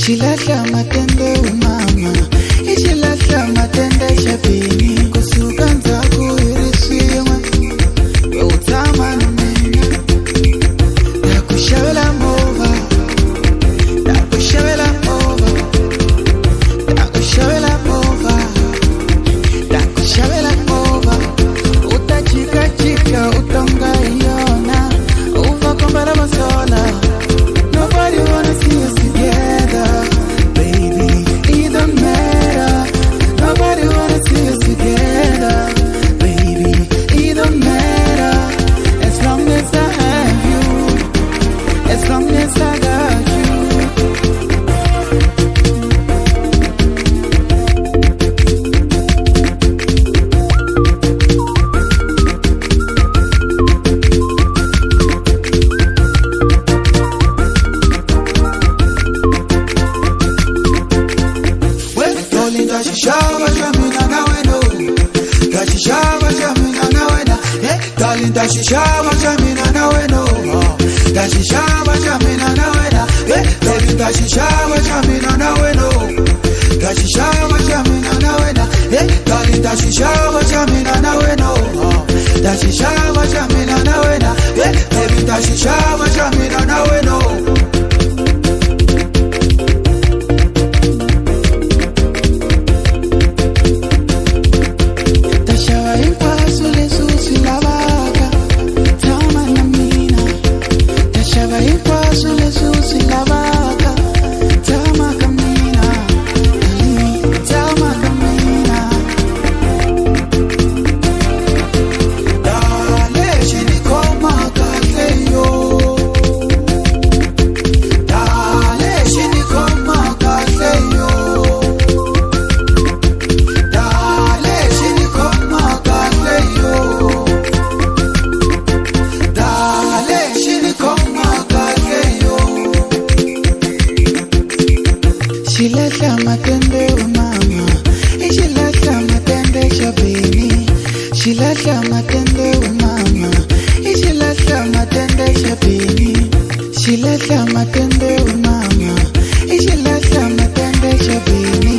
Shilahla matende umama, ishilahla matende shabini. Kusukanza kuirisiwa, utama na mina. Nakushabela mova, nakushabela mova, nakushabela mova, nakushabela mova. Utachika chika, utonga iona, uva kombara masola. Nobody wanna see us together, baby, it don't matter. Nobody wanna see us together, baby, it don't matter. As long as I have you, as long as I got you. Dashishawa jamina na weno, dashishawa jamina na wena, baby dashishawa jamina na weno, dashishawa jamina na wena, darling dashishawa jamina na weno, dashishawa jamina na wena, baby dashishawa jamina na weno. Shilahla matende umama, ishilahla matende shabini. Shilahla matende umama, ishilahla matende shabini. Shilahla matende umama, ishilahla matende shabini.